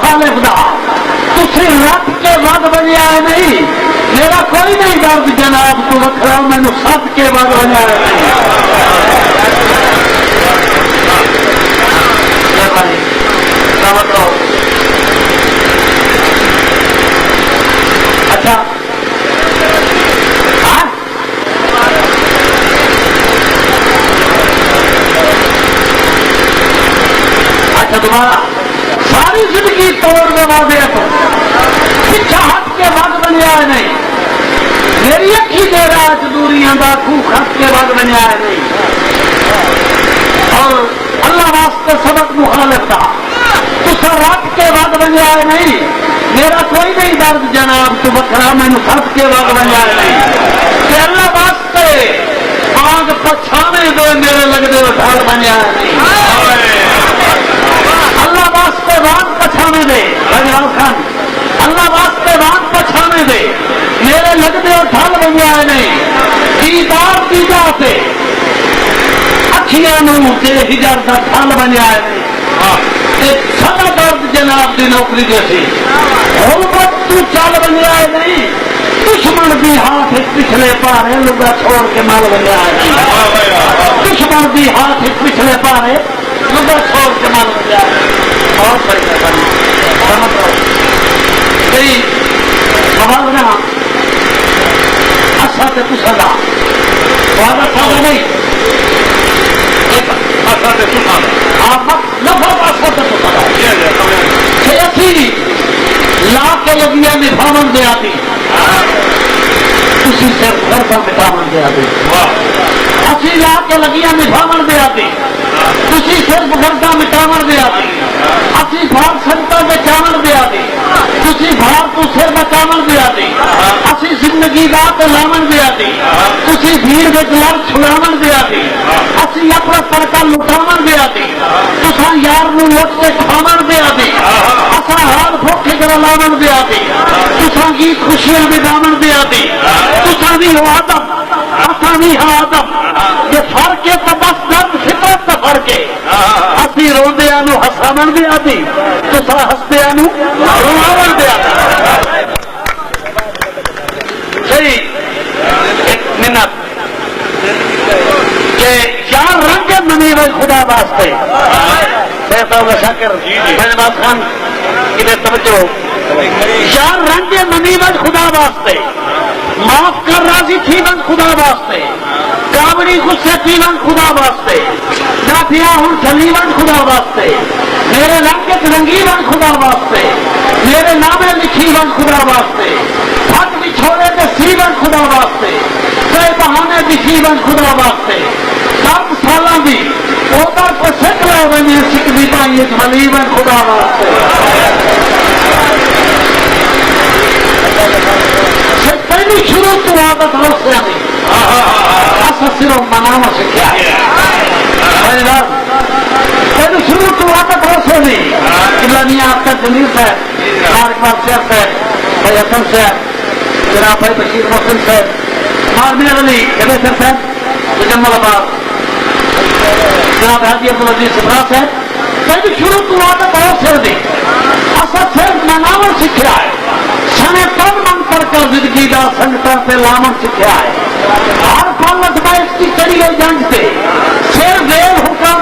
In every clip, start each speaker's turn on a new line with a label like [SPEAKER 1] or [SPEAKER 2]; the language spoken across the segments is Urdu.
[SPEAKER 1] مخالف دا تسی رکھ کے ود بنیا ہے نہیں، میرا کوئی نہیں درد جناب تو وکھرا مینو سد کے ود بنیا ہے نہیں. اچھا اچھا دوبارہ ساری زندگی توڑ دوا دیا تو پیچھا ہٹ کے ود بنیا ہے نہیں، میری اکھی دے رہا دوریاں دا خوہ خط کے ود بنیا ہے نہیں، اور اللہ واسطے سبق مخالف تھا تصا رکھ کے ود بنیا ہے نہیں، میرا کوئی نہیں درد جناب تو بکرا مینو سد کے ود بنیا ہے نہیں. کہ اللہ واسطے آگ پچھانے دے میرے لگتے ڈھال بنیا ہے نہیں. اللہ واسطے وانگ پچھانے دے خان، اللہ واسطے وانگ پچھانے دے میرے لگتے ڈھال بنیا ہے نہیں. دیدار دیدا سے اکھیاں ہجر کا ڈھل بنیا ہے نہیں. سدا درد جناب کی نوکری جیسی غربت تو چل بنیا ہے نہیں، دشمن بھی ہاتھ پچھلے پارے لگا چھوڑ کے مال بنیا ہے نہیں. دشمن بھی ہاتھ پچھلے پارے لگا چھوڑ کے مال بنیا ہے. بہت بڑی موازنہ اچھا سے پوچھا گا بہت اچھا نہیں لا کے لگیا نبھاون دیا دی تھی صرف گھر کا مٹاون دیا دی. اسی لا کے لگیا نبھاون دیا دی تھی صرف گھر کا مٹاون دیا دی. اسی بھار سنتا بچاون دیا دی تھی بھار تو سر بچاون دیا دی. اسی زندگی رات لاون دیا دی تھی بھیڑ میں لڑ چھڑاون دیا دی. اسی اپنا سڑکا لٹاون دیا دی تسا یار نو لٹ کے کھاون دیا دی. اصا حال بھوکے کر لاون دیا دی تسا کی خوشیاں بگاون دیا دی. تسا بھی ہو آدم اصا بھی ہو آدم یہ فرق ہے تو بس درد فطرت کا فرق ہے. اسی روندیا نو ہساون دیا دی تسا ہسدیا نو رواون دیا دی. صحیح ایک منت کہ چار رنگ منی بھائی خدا واسطے شاکر بہنواز خان کی توجہ. چار رنگ منی بھائی خدا واسطے معاف کر راضی تھی بن خدا واسطے کامڑی غصے تھی بن خدا واسطے نافیا ہوں چلی بن خدا واسطے میرے رنگ رنگی بن خدا واسطے میرے نامے لکھی بن خدا واسطے ہٹ بھی چھوڑے کے سی بن خدا واسطے کئی بہانے دکھی بن خدا واسطے 7 سالوں کی اوپر کو سکھ لو بنے سکھ بھی پائی ایک بلی بن خدا واسطے. پہلی شروع تو عادت روسیا نہیں صرف منانا سیکھا ہے. پہلی شروع تو عادت روسے نہیں کلانیا آپ کا جلیل صاحب اقبال صاحب صاحب بھائی حسن صاحب جناب بھائی بشیر محسن صاحب مارمیر علی گلیسر صاحب جمل آباد جناب حاجی عبدالعزیز سبرا صاحب پہلی شروع تو عادت روسے نہیں اصل صرف منانا سیکھا ہے. سنے کم من کر زندگی کا سنگتوں سے لاون سیکھا ہے. ہر پالت باعث کی چڑی ہوئی جنگ سے سر ویل حکام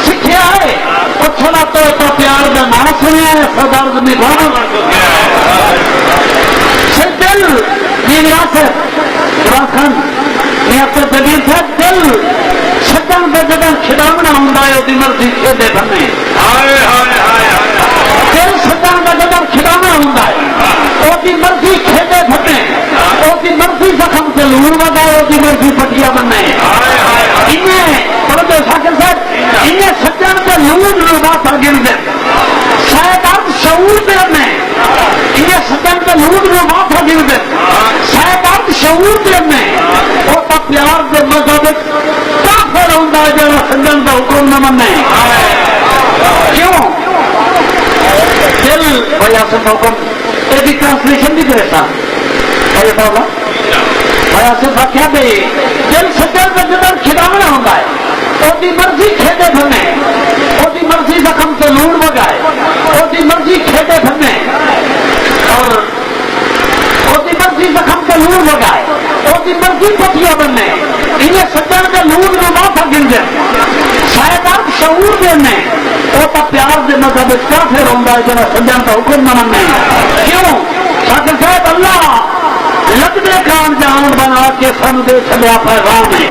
[SPEAKER 1] سیکھا ہے. اور تھوڑا تو پیار کا نام سنیا ہے سدرد نبھانا سے دل خان دلیل صاحب دل سجن کے جگہ کھڑاونا ہوں وہ مرضی کھیلے بنے دل سجن کا جگہ کھڑاونا ہوں وہ مرضی کھیلے بنے وہ مرضی زخم سے لوڑ وگائے وہ مرضی پٹیا بنے شاکر صاحب انہیں سجن کے لوڑ بات گر دیں شاید ارد شعور دے میں انہیں سجن کے لوڑ بات گر دیں شاید ارد شعور دے میں وہ تو پیار کے مذہب کافر ہوں جو سجن کا حکم نہ منے کیوں دل بھائی آصف حکم یہ بھی ٹرانسلیشن بھی کرے تھا بھائی آصف آخیا بھائی دل سجن کا جدھر کھڑاونا ہوں وہ مرضی کھیڈے بنے وہ مرضی زخم سے لوڑ وگائے وہ مرضی کھیڈے مرضی پٹیا بننے انہیں سجن کے نور میں معافا گنجے شاید آپ شعور دینے وہ تو پیار دے مذہب کافر ہوتا ہے جب سجن کا حکم نہ مننے کیوں شاکر صاحب اللہ لگنے کام جان بنا کے سن دے چلیا پیغام ہے